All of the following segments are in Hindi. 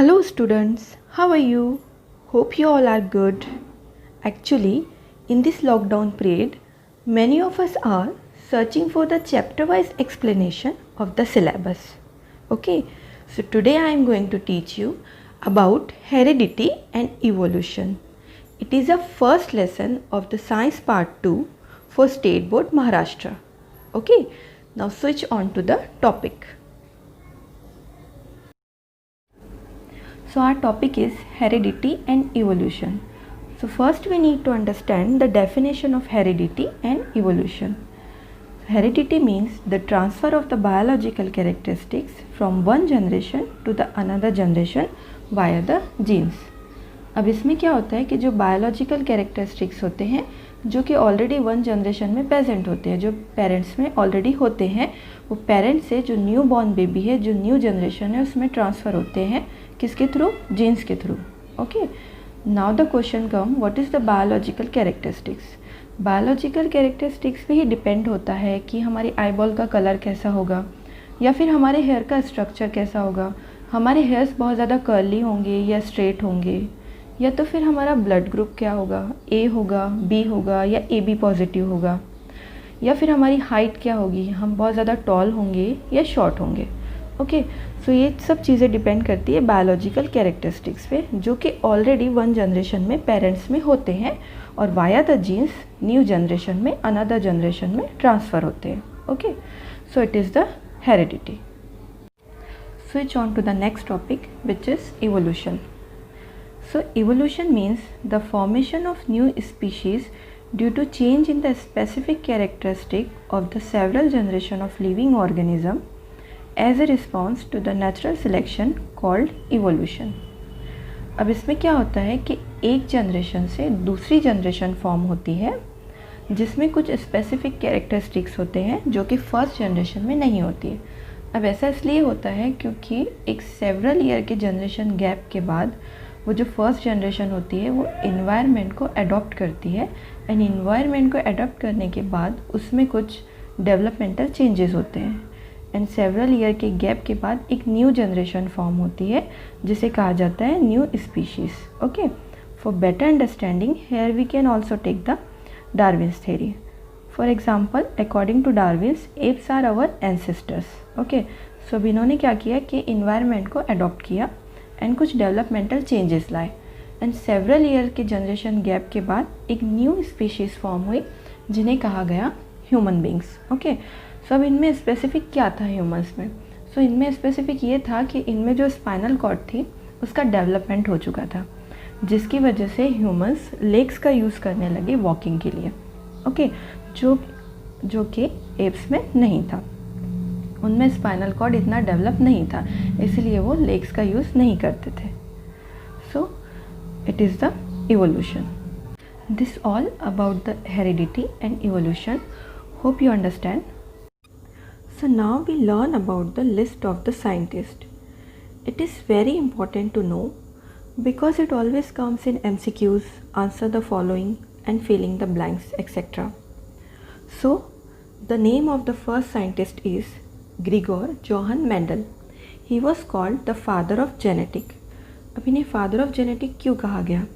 Hello students, how are you? Hope you all are good. Actually, in this lockdown period, many of us are searching for the chapter-wise explanation of the syllabus. Okay, so today I am going to teach you about heredity and evolution. It is a first lesson of the science part 2 for State Board Maharashtra. Okay, now switch on to the topic. So our topic is heredity and evolution. So first we need to understand the definition of heredity and evolution. Heredity means the transfer of the biological characteristics from one generation to the another generation via the genes. अब इसमें क्या होता है कि जो बायोलॉजिकल कैरेक्टरिस्टिक्स होते हैं जो कि ऑलरेडी वन जनरेशन में प्रेजेंट होते हैं, जो पेरेंट्स में ऑलरेडी होते हैं, वो पेरेंट्स से जो न्यू बॉर्न बेबी है, जो न्यू जनरेशन है, उसमें ट्रांसफ़र होते हैं किसके थ्रू? जीन्स के through. Okay, now the question come, what is the biological characteristics. Biological characteristics पे ही डिपेंड होता है कि हमारी आईबॉल का कलर कैसा होगा या फिर हमारे हेयर का स्ट्रक्चर कैसा होगा. हमारे हेयर्स बहुत ज़्यादा कर्ली होंगे या स्ट्रेट होंगे, या तो फिर हमारा ब्लड ग्रुप क्या होगा, ए होगा, बी होगा या ए बी पॉजिटिव होगा, या फिर हमारी हाइट क्या होगी, हम बहुत ज़्यादा टॉल होंगे या शॉर्ट होंगे. ओके, सो ये सब चीज़ें डिपेंड करती है बायोलॉजिकल कैरेक्टरिस्टिक्स पे, जो कि ऑलरेडी वन जनरेशन में पेरेंट्स में होते हैं और via the genes new generation में अनदर जनरेशन में ट्रांसफ़र होते हैं. Okay, so it is the heredity. Switch on to the next topic, which is evolution. So evolution means the formation of new species due to change in the specific characteristic of the several generation of living organism as a response to the natural selection called evolution. अब इसमें क्या होता है कि एक जनरेशन से दूसरी जनरेशन फॉर्म होती है जिसमें कुछ स्पेसिफिक कैरेक्टरिस्टिक्स होते हैं जो कि फर्स्ट जनरेशन में नहीं होती है. अब ऐसा इसलिए होता है क्योंकि एक सेवरल ईयर के जनरेशन गैप के बाद वो जो फर्स्ट जनरेशन होती है वो इन्वायरमेंट को अडॉप्ट करती है, एंड इन्वायरमेंट को अडॉप्ट करने के बाद उसमें कुछ डेवलपमेंटल चेंजेस होते हैं, एंड सेवरल ईयर के गैप के बाद एक न्यू जनरेशन फॉर्म होती है जिसे कहा जाता है new species. Okay, for better understanding here we can also take the Darwin's theory. For example, according to Darwin's apes are our ancestors. Okay, so अब इन्होंने क्या किया कि इन्वायरमेंट को अडॉप्ट किया एंड कुछ डेवलपमेंटल चेंजेस लाए, एंड सेवरल ईयर के जनरेशन गैप के बाद एक न्यू स्पीशीज़ फॉर्म हुई जिन्हें कहा गया ह्यूमन बींग्स. ओके, सो अब इनमें स्पेसिफिक क्या था ह्यूमंस में? सो इनमें स्पेसिफिक ये था कि इनमें जो स्पाइनल कॉर्ड थी उसका डेवलपमेंट हो चुका था, जिसकी वजह से ह्यूमंस लेग्स का यूज़ करने लगे वॉकिंग के लिए. ओके, जो कि एप्स में नहीं था, उनमें स्पाइनल कॉर्ड इतना डेवलप नहीं था, इसलिए वो लेग्स का यूज़ नहीं करते थे. सो it is the evolution. This all about the heredity and evolution. Hope you understand. So now we learn about the list of the scientists. It is very important to know because it always comes in MCQs, answer the following and filling the blanks, etc. So the name of the first scientist is Gregor Johann Mendel. He was called the father of genetic. अब इन्हें फादर ऑफ जेनेटिक क्यों कहा गया?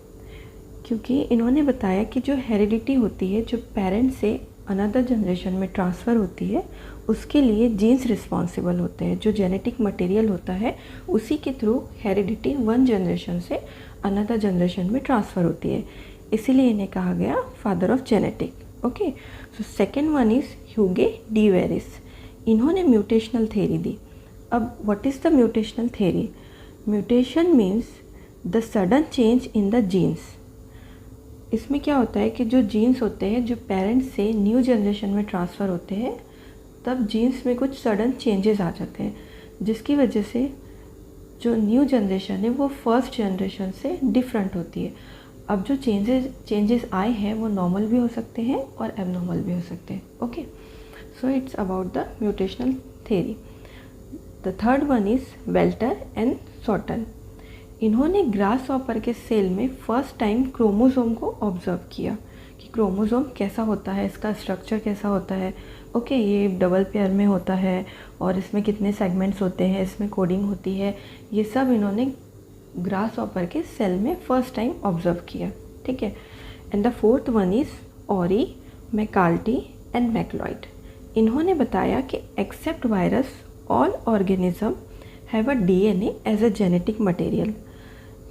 क्योंकि इन्होंने बताया कि जो हेरिडिटी होती है, जो पेरेंट्स से अनदर जनरेशन में ट्रांसफ़र होती है, उसके लिए जीन्स रिस्पॉन्सिबल होते हैं. जो जेनेटिक मटेरियल होता है उसी के थ्रू हेरिडिटी वन जनरेशन से अनदर जनरेशन में ट्रांसफ़र होती है, इसीलिए इन्हें कहा गया father of genetic. Okay, so second one is Hugo de Vries. इन्होंने म्यूटेशनल थेरी दी. अब what is the mutational theory? Mutation means the sudden change in the genes. इसमें क्या होता है कि जो जीन्स होते हैं जो पेरेंट्स से न्यू जनरेशन में ट्रांसफ़र होते हैं, तब जीन्स में कुछ सडन चेंजेस आ जाते हैं, जिसकी वजह से जो न्यू जनरेशन है वो फर्स्ट जनरेशन से डिफरेंट होती है. अब जो चेंजेस आए हैं वो नॉर्मल भी हो सकते हैं और एबनॉर्मल भी हो सकते हैं. Okay, so it's about the mutational theory. The third one is Walter and Sutton. इन्होंने ग्रास हॉपर के सेल में फर्स्ट टाइम क्रोमोसोम को ऑब्जर्व किया कि क्रोमोसोम कैसा होता है, इसका स्ट्रक्चर कैसा होता है. ओके, ये डबल पेयर में होता है और इसमें कितने सेगमेंट्स होते हैं, इसमें कोडिंग होती है, ये सब इन्होंने ग्रास हॉपर के सेल में फर्स्ट टाइम ऑब्जर्व किया, ठीक है। And the fourth one is Avery, McCarty and MacLeod. इन्होंने बताया कि except virus all organism have a DNA as a genetic material.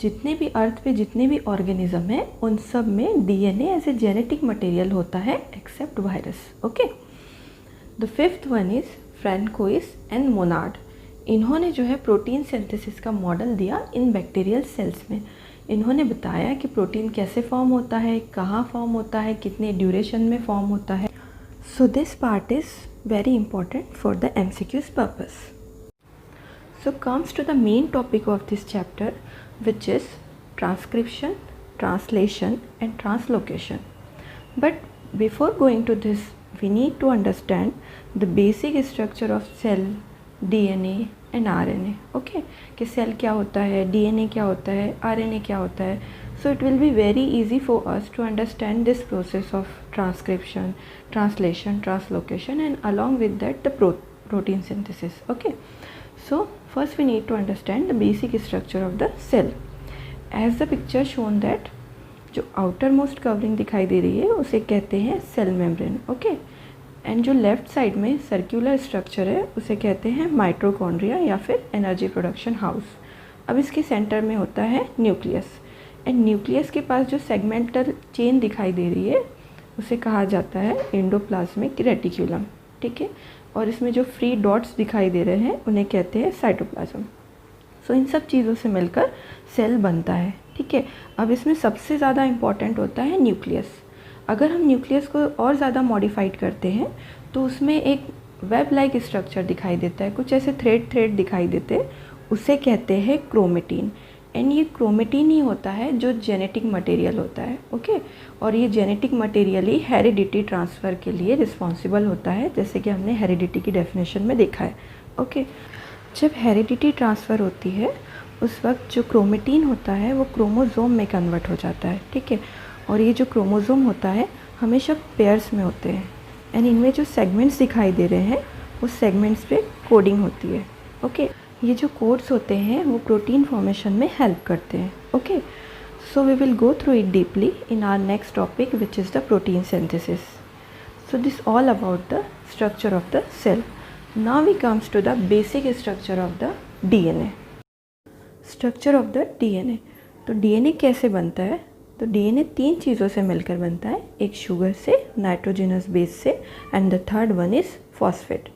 जितने भी अर्थ पे जितने भी ऑर्गेनिज्म हैं उन सब में DNA as a genetic material होता है except virus, okay. The fifth one is Francois and Monod. इन्होंने जो है प्रोटीन सिंथेसिस का मॉडल दिया इन बैक्टीरियल सेल्स में। इन्होंने बताया कि प्रोटीन कैसे फॉर्म होता है, कहाँ फॉर्म होता है, कितने ड्यूरेशन में फॉर्म होता है। So this part is very important for the MCQ's purpose. So comes to the main topic of this chapter which is transcription, translation and translocation. But before going to this, we need to understand the basic structure of cell, DNA and RNA. Okay, कि cell क्या होता है, DNA क्या होता है, RNA क्या होता है. So it will be very easy for us to understand this process of transcription, translation, translocation and along with that the protein synthesis. Okay. So first we need to understand the basic structure of the cell. As the picture shown that जो outermost covering दिखाई दे रही है उसे कहते हैं सेल मेम्ब्रेन, ओके। एंड जो लेफ्ट साइड में सर्कुलर स्ट्रक्चर है उसे कहते हैं माइटोकॉन्ड्रिया या फिर एनर्जी प्रोडक्शन हाउस। अब इसके सेंटर में होता है न्यूक्लियस, एंड न्यूक्लियस के पास जो सेगमेंटल चेन दिखाई दे रही है उसे कहा जाता है एंडोप्लाज्मिक रेटिक्यूलम, ठीक है। और इसमें जो फ्री डॉट्स दिखाई दे रहे हैं उन्हें कहते हैं साइटोप्लाज्म। सो इन सब चीज़ों से मिलकर सेल बनता है, ठीक है। अब इसमें सबसे ज़्यादा इम्पॉर्टेंट होता है न्यूक्लियस। अगर हम न्यूक्लियस को और ज़्यादा मॉडिफाइड करते हैं तो उसमें एक वेब लाइक स्ट्रक्चर दिखाई देता है, कुछ ऐसे थ्रेड दिखाई देते हैं, उसे कहते हैं क्रोमेटिन। एंड ये क्रोमेटिन ही होता है जो जेनेटिक मटेरियल होता है, ओके। और ये जेनेटिक मटेरियल ही हेरिडिटी ट्रांसफ़र के लिए रिस्पॉन्सिबल होता है, जैसे कि हमने हेरिडिटी की डेफिनेशन में देखा है, ओके। जब हेरिडिटी ट्रांसफ़र होती है उस वक्त जो क्रोमेटिन होता है वो क्रोमोज़ोम में कन्वर्ट हो जाता है, ठीक है। और ये जो क्रोमोज़ोम होता है हमेशा पेयर्स में होते हैं, एंड इनमें जो सेगमेंट्स दिखाई दे रहे हैं उस सेगमेंट्स पे कोडिंग होती है, ओके। ये जो कोड्स होते हैं वो प्रोटीन फॉर्मेशन में हेल्प करते हैं, okay. So we will go through it deeply in our next topic which is the protein synthesis. So this all about the structure of the cell. Now we comes to the basic structure of the DNA. Structure of the DNA. तो DNA कैसे बनता है? तो DNA तीन चीज़ों से मिलकर बनता है, एक शुगर से, नाइट्रोजनस बेस से, and the third one is phosphate.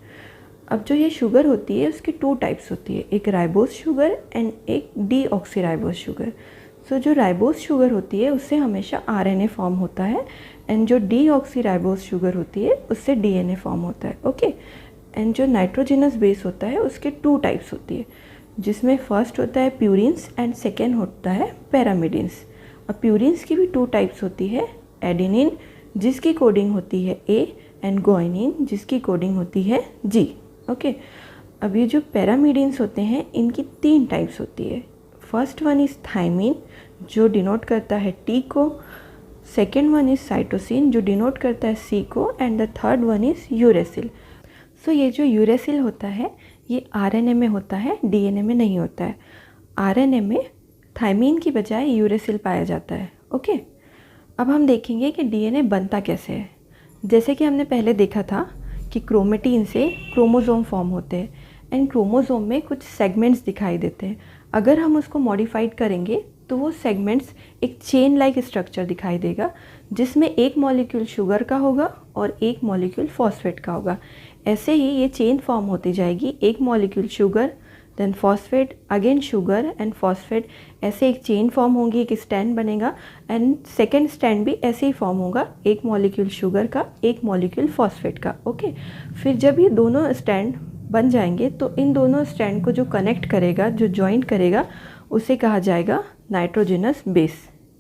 अब जो ये शुगर होती है उसकी टू टाइप्स होती है, एक राइबोस शुगर एंड एक डीऑक्सीराइबोस शुगर. सो जो राइबोस शुगर होती है उससे हमेशा RNA फॉर्म होता है, एंड जो डीऑक्सीराइबोस शुगर होती है उससे DNA फॉर्म होता है, ओके. एंड जो नाइट्रोजनस बेस होता है उसके टू टाइप्स होती है, जिसमें फर्स्ट होता है प्यूरिन्स एंड सेकेंड होता है पैरामिडिन्स. अब प्यूरिन्स की भी टू टाइप्स होती है, एडेनिन जिसकी कोडिंग होती है A एंड गुआनिन जिसकी कोडिंग होती है G, ओके. अब ये जो पैरामिडिन्स होते हैं इनकी तीन टाइप्स होती है. फर्स्ट वन इज़ थाइमिन जो डिनोट करता है T को, सेकेंड वन इज़ साइटोसिन जो डिनोट करता है C को, and the third one is uracil. So ये जो यूरेसिल होता है ये RNA में होता है, DNA में नहीं होता है. RNA में थाइमिन की बजाय यूरेसिल पाया जाता है, ओके. अब हम देखेंगे कि DNA बनता कैसे है. जैसे कि हमने पहले देखा था कि क्रोमेटिन से क्रोमोज़ोम फॉर्म होते हैं, एंड क्रोमोज़ोम में कुछ सेगमेंट्स दिखाई देते हैं. अगर हम उसको मॉडिफाइड करेंगे तो वो सेगमेंट्स एक चेन लाइक स्ट्रक्चर दिखाई देगा, जिसमें एक मॉलिक्यूल शुगर का होगा और एक मॉलिक्यूल फॉस्फेट का होगा. ऐसे ही ये चेन फॉर्म होती जाएगी, एक molecule sugar, then phosphate, again sugar and phosphate. ऐसे एक चेन फॉर्म होगी, एक स्टैंड बनेगा, एंड सेकेंड स्टैंड भी ऐसे ही फॉर्म होगा, एक मॉलिक्यूल शुगर का, एक मॉलिक्यूल फॉस्फेट का, ओके. फिर जब ये दोनों स्टैंड बन जाएंगे तो इन दोनों स्टैंड को जो कनेक्ट करेगा, जो जॉइंट करेगा, उसे कहा जाएगा नाइट्रोजनस बेस,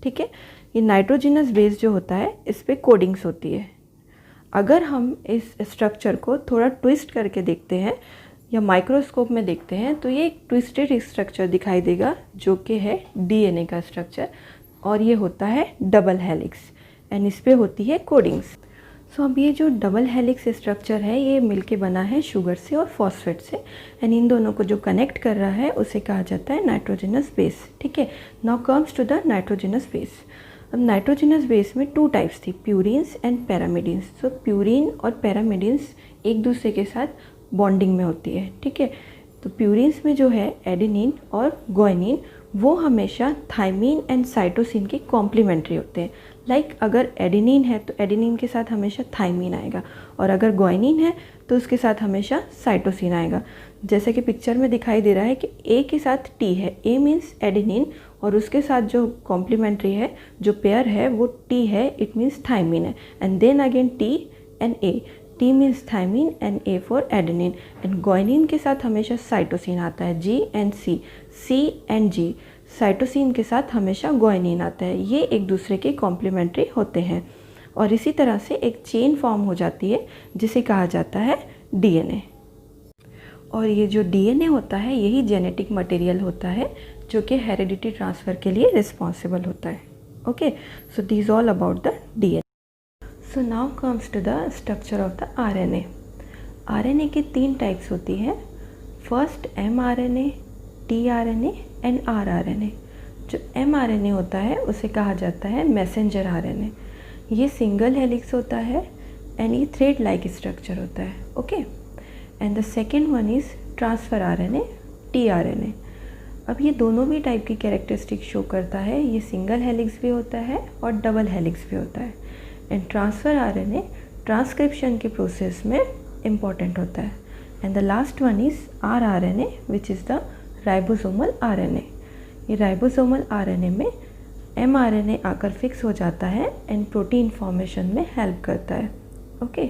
ठीक है. ये नाइट्रोजनस बेस जो होता है इस पर कोडिंग्स होती है. अगर हम इस स्ट्रक्चर को थोड़ा ट्विस्ट करके देखते हैं या माइक्रोस्कोप में देखते हैं तो ये एक ट्विस्टेड स्ट्रक्चर दिखाई देगा जो कि है DNA का स्ट्रक्चर, और ये होता है डबल हेलिक्स, एंड इस पे होती है कोडिंग्स. सो अब ये जो डबल हेलिक्स स्ट्रक्चर है ये मिलके बना है शुगर से और फॉस्फेट से, एंड इन दोनों को जो कनेक्ट कर रहा है उसे कहा जाता है नाइट्रोजनस बेस। ठीक है, now comes to the nitrogenous base. अब नाइट्रोजनस बेस में 2 टाइप्स थी, purines and pyrimidines. So purine और पैरामिडिन्स एक दूसरे के साथ बॉन्डिंग में होती है। ठीक है, तो प्यूरिन्स में जो है एडेनिन और ग्वानिन, वो हमेशा थायमीन एंड साइटोसिन के कॉम्प्लीमेंट्री होते हैं। लाइक अगर एडेनिन है तो एडेनिन के साथ हमेशा थायमीन आएगा, और अगर ग्वानिन है तो उसके साथ हमेशा साइटोसिन आएगा। जैसे कि पिक्चर में दिखाई दे रहा है कि ए के साथ टी है, ए मीन्स एडेनिन, और उसके साथ जो कॉम्प्लीमेंट्री है, जो पेयर है वो टी है, इट मीन्स थायमीन है। And then again T and A, T means thymine and A for adenine. And guanine के साथ हमेशा साइटोसिन आता है, G and C, C and G. Cytosine के साथ हमेशा ग्वानिन आता है। ये एक दूसरे के कॉम्प्लीमेंट्री होते हैं, और इसी तरह से एक चेन फॉर्म हो जाती है जिसे कहा जाता है डीएनए। और ये जो डीएनए होता है यही जेनेटिक मटेरियल होता है जो कि हेरिडिटी ट्रांसफ़र के लिए रिस्पॉन्सिबल होता है। Okay, so this all about the DNA. So now comes to the structure of the RNA. RNA की 3 टाइप्स होती हैं। First mRNA, tRNA and rRNA. जो एमआरएनए होता है उसे कहा जाता है मैसेंजर आरएनए। ये सिंगल हेलिक्स होता है एंड ये थ्रेड लाइक स्ट्रक्चर होता है। Okay, and the second one is transfer RNA, tRNA. अब ये दोनों भी टाइप की कैरेक्टरिस्टिक शो करता है। ये सिंगल हेलिक्स भी होता है और डबल हेलिक्स भी होता है। एंड ट्रांसफ़र आरएनए ट्रांसक्रिप्शन के प्रोसेस में इम्पॉर्टेंट होता है। And the last one is rRNA which is the ribosomal RNA. ये राइबोसोमल आरएनए में एमआरएनए आकर फिक्स हो जाता है एंड प्रोटीन फॉर्मेशन में हेल्प करता है। Okay,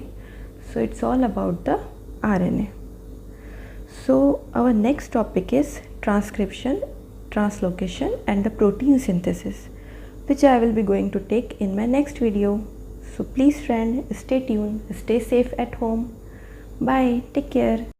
so it's all about the RNA. So our next topic is transcription, translocation and the protein synthesis, which I will be going to take in my next video. So please friend, stay tuned, stay safe at home. Bye, take care.